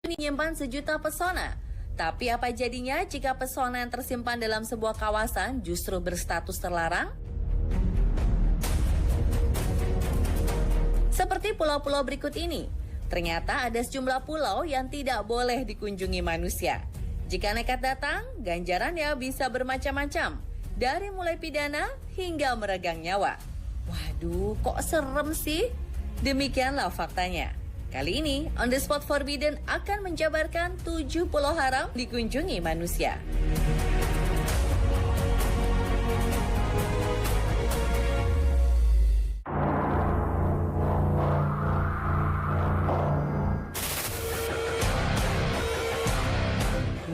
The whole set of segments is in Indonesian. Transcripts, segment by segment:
menyimpan sejuta pesona. Tapi apa jadinya jika pesona yang tersimpan dalam sebuah kawasan justru berstatus terlarang? Seperti pulau-pulau berikut ini, ternyata ada sejumlah pulau yang tidak boleh dikunjungi manusia. Jika nekat datang, ganjarannya bisa bermacam-macam, dari mulai pidana hingga meregang nyawa. Waduh, kok serem sih? Demikianlah faktanya. Kali ini, On The Spot Forbidden akan menjabarkan 7 pulau haram dikunjungi manusia.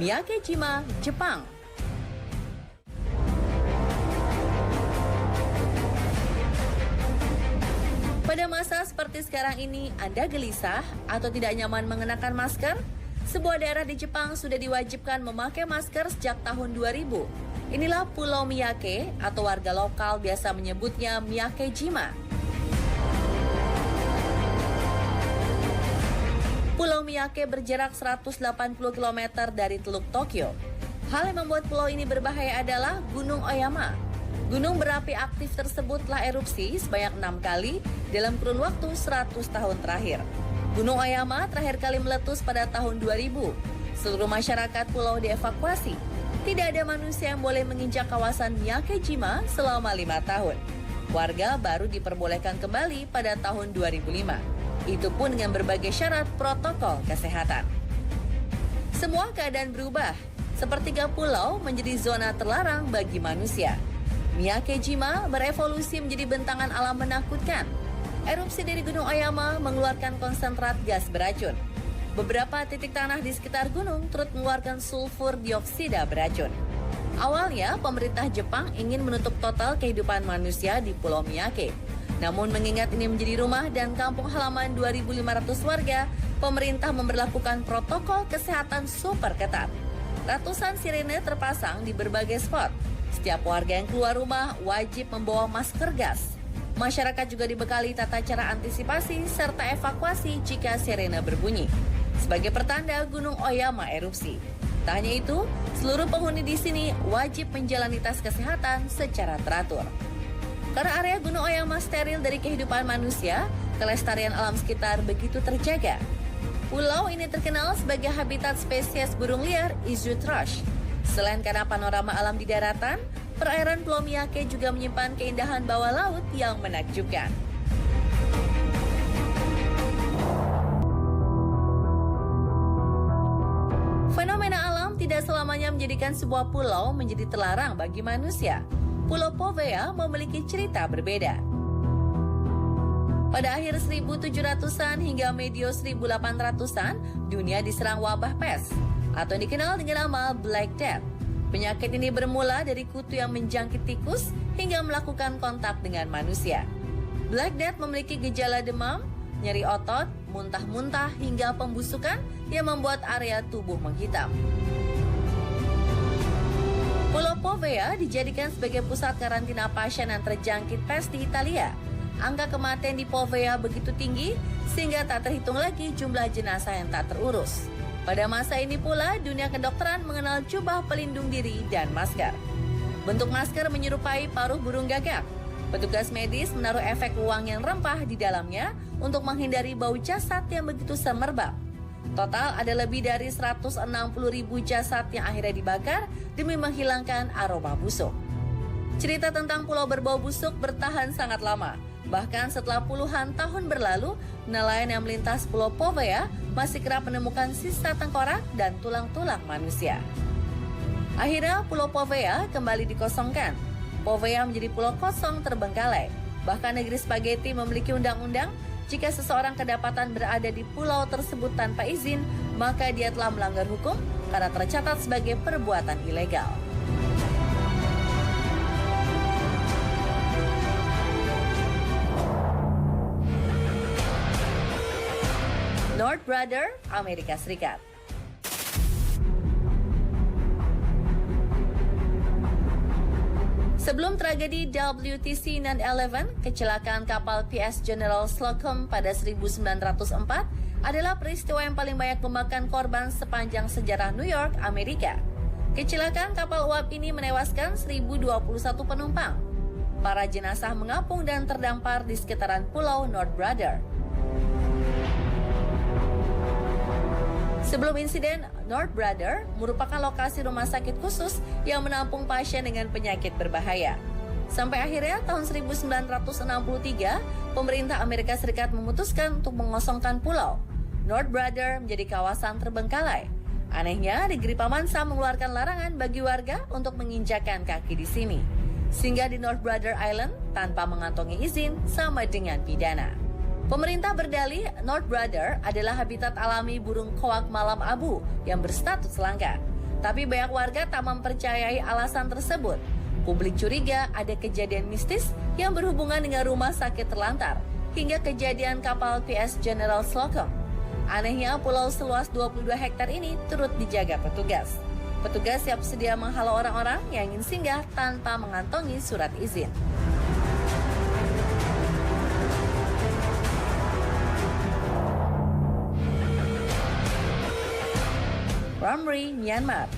Miyakejima, Jepang. Pada masa seperti sekarang ini, Anda gelisah atau tidak nyaman mengenakan masker? Sebuah daerah di Jepang sudah diwajibkan memakai masker sejak tahun 2000. Inilah Pulau Miyake atau warga lokal biasa menyebutnya Miyakejima. Pulau Miyake berjarak 180 km dari Teluk Tokyo. Hal yang membuat pulau ini berbahaya adalah Gunung Oyama. Gunung berapi aktif tersebut telah erupsi sebanyak 6 kali dalam kurun waktu 100 tahun terakhir. Gunung Oyama terakhir kali meletus pada tahun 2000. Seluruh masyarakat pulau dievakuasi. Tidak ada manusia yang boleh menginjak kawasan Miyakejima selama 5 tahun. Warga baru diperbolehkan kembali pada tahun 2005. Itu pun dengan berbagai syarat protokol kesehatan. Semua keadaan berubah. Sepertiga pulau menjadi zona terlarang bagi manusia. Miyakejima berevolusi menjadi bentangan alam menakutkan. Erupsi dari Gunung Oyama mengeluarkan konsentrat gas beracun. Beberapa titik tanah di sekitar gunung turut mengeluarkan sulfur dioksida beracun. Awalnya, pemerintah Jepang ingin menutup total kehidupan manusia di Pulau Miyake. Namun mengingat ini menjadi rumah dan kampung halaman 2.500 warga, pemerintah memberlakukan protokol kesehatan super ketat. Ratusan sirene terpasang di berbagai spot. Setiap warga yang keluar rumah wajib membawa masker gas. Masyarakat juga dibekali tata cara antisipasi serta evakuasi jika sirene berbunyi. Sebagai pertanda Gunung Oyama erupsi. Tak hanya itu, seluruh penghuni di sini wajib menjalani tes kesehatan secara teratur. Karena area Gunung Oyama steril dari kehidupan manusia, kelestarian alam sekitar begitu terjaga. Pulau ini terkenal sebagai habitat spesies burung liar Izu thrush. Selain karena panorama alam di daratan, perairan Pulau Miyake juga menyimpan keindahan bawah laut yang menakjubkan. Fenomena alam tidak selamanya menjadikan sebuah pulau menjadi terlarang bagi manusia. Pulau Povea memiliki cerita berbeda. Pada akhir 1700-an hingga medio 1800-an, dunia diserang wabah pes, atau yang dikenal dengan nama Black Death. Penyakit ini bermula dari kutu yang menjangkit tikus hingga melakukan kontak dengan manusia. Black Death memiliki gejala demam, nyeri otot, muntah-muntah hingga pembusukan yang membuat area tubuh menghitam. Pulau Povea dijadikan sebagai pusat karantina pasien yang terjangkit pes di Italia. Angka kematian di Povea begitu tinggi sehingga tak terhitung lagi jumlah jenazah yang tak terurus. Pada masa ini pula, dunia kedokteran mengenal jubah pelindung diri dan masker. Bentuk masker menyerupai paruh burung gagak. Petugas medis menaruh efek uang yang rempah di dalamnya untuk menghindari bau jasad yang begitu semerbak. Total ada lebih dari 160.000 jasad yang akhirnya dibakar demi menghilangkan aroma busuk. Cerita tentang pulau berbau busuk bertahan sangat lama. Bahkan setelah puluhan tahun berlalu, nelayan yang melintas Pulau Povea masih kerap menemukan sisa tengkorak dan tulang-tulang manusia. Akhirnya Pulau Povea kembali dikosongkan. Povea menjadi pulau kosong terbengkalai. Bahkan negeri spaghetti memiliki undang-undang, jika seseorang kedapatan berada di pulau tersebut tanpa izin, maka dia telah melanggar hukum karena tercatat sebagai perbuatan ilegal. North Brother, Amerika Serikat. Sebelum tragedi WTC 9/11, kecelakaan kapal PS General Slocum pada 1904, adalah peristiwa yang paling banyak memakan korban sepanjang sejarah New York, Amerika. Kecelakaan kapal uap ini menewaskan 1.021 penumpang. Para jenazah mengapung dan terdampar di sekitaran pulau North Brother. Sebelum insiden, North Brother merupakan lokasi rumah sakit khusus yang menampung pasien dengan penyakit berbahaya. Sampai akhirnya tahun 1963, pemerintah Amerika Serikat memutuskan untuk mengosongkan pulau North Brother menjadi kawasan terbengkalai. Anehnya, Negeri Pamansa mengeluarkan larangan bagi warga untuk menginjakan kaki di sini. Sehingga di North Brother Island tanpa mengantongi izin sama dengan pidana. Pemerintah berdalih North Brother adalah habitat alami burung koak malam abu yang berstatus langka. Tapi banyak warga tak mempercayai alasan tersebut. Publik curiga ada kejadian mistis yang berhubungan dengan rumah sakit terlantar hingga kejadian kapal PS General Slocum. Anehnya, pulau seluas 22 hektar ini turut dijaga petugas. Petugas siap sedia menghalau orang-orang yang ingin singgah tanpa mengantongi surat izin. Ramri, Myanmar.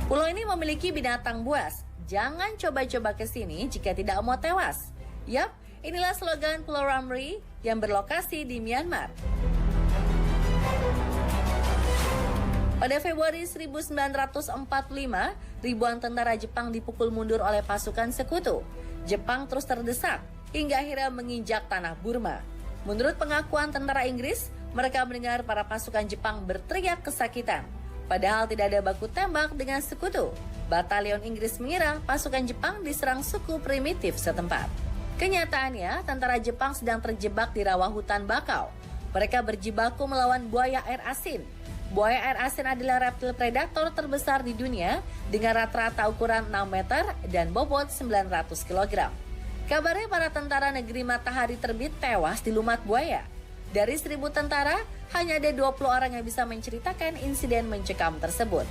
Pulau ini memiliki binatang buas. Jangan coba-coba ke sini jika tidak mau tewas. Yap, inilah slogan Pulau Ramri yang berlokasi di Myanmar. Pada Februari 1945, ribuan tentara Jepang dipukul mundur oleh pasukan sekutu. Jepang terus terdesak hingga akhirnya menginjak tanah Burma. Menurut pengakuan tentara Inggris, mereka mendengar para pasukan Jepang berteriak kesakitan. Padahal tidak ada baku tembak dengan sekutu. Batalion Inggris mengira pasukan Jepang diserang suku primitif setempat. Kenyataannya, tentara Jepang sedang terjebak di rawa hutan bakau. Mereka berjibaku melawan buaya air asin. Buaya air asin adalah reptil predator terbesar di dunia dengan rata-rata ukuran 6 meter dan bobot 900 kg. Kabarnya para tentara negeri matahari terbit tewas dilumat buaya. Dari 1.000 tentara, hanya ada 20 orang yang bisa menceritakan insiden mencekam tersebut.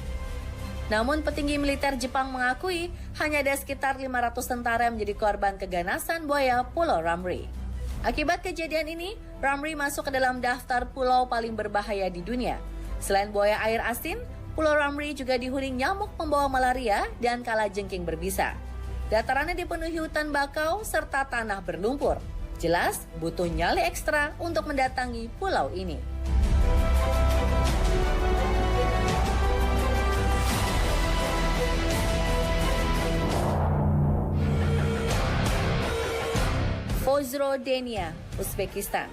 Namun petinggi militer Jepang mengakui hanya ada sekitar 500 tentara yang menjadi korban keganasan buaya Pulau Ramri. Akibat kejadian ini, Ramri masuk ke dalam daftar pulau paling berbahaya di dunia. Selain buaya air asin, Pulau Ramri juga dihuni nyamuk pembawa malaria dan kalajengking berbisa. Datarannya dipenuhi hutan bakau serta tanah berlumpur. Jelas butuh nyali ekstra untuk mendatangi pulau ini. Vozrodenia, Uzbekistan.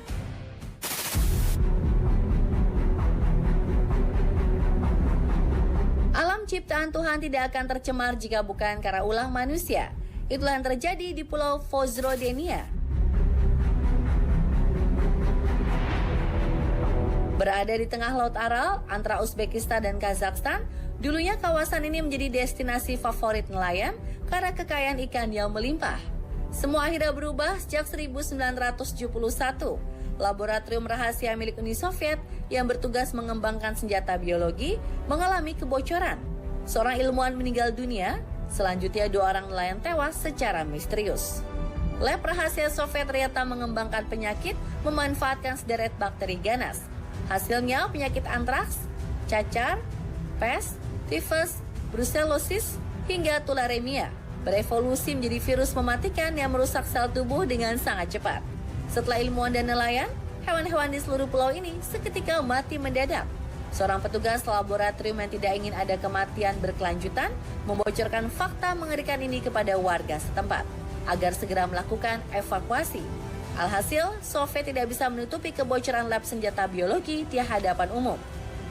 Alam ciptaan Tuhan tidak akan tercemar jika bukan karena ulah manusia. Itulah yang terjadi di Pulau Vozrodenia. Berada di tengah Laut Aral antara Uzbekistan dan Kazakhstan, dulunya kawasan ini menjadi destinasi favorit nelayan karena kekayaan ikan yang melimpah. Semua akhirnya berubah sejak 1971. Laboratorium rahasia milik Uni Soviet yang bertugas mengembangkan senjata biologi mengalami kebocoran. Seorang ilmuwan meninggal dunia, selanjutnya 2 orang nelayan tewas secara misterius. Lab rahasia Soviet ternyata mengembangkan penyakit memanfaatkan sederet bakteri ganas. Hasilnya penyakit antraks, cacar, pes, tifus, brucellosis, hingga tularemia berevolusi menjadi virus mematikan yang merusak sel tubuh dengan sangat cepat. Setelah ilmuwan dan nelayan, hewan-hewan di seluruh pulau ini seketika mati mendadak. Seorang petugas laboratorium yang tidak ingin ada kematian berkelanjutan membocorkan fakta mengerikan ini kepada warga setempat agar segera melakukan evakuasi. Alhasil, Soviet tidak bisa menutupi kebocoran lab senjata biologi di hadapan umum.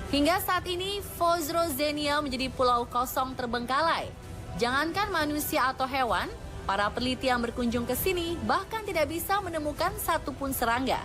Hingga saat ini, Vozrodenia menjadi pulau kosong terbengkalai. Jangankan manusia atau hewan, para peneliti yang berkunjung ke sini bahkan tidak bisa menemukan satupun serangga.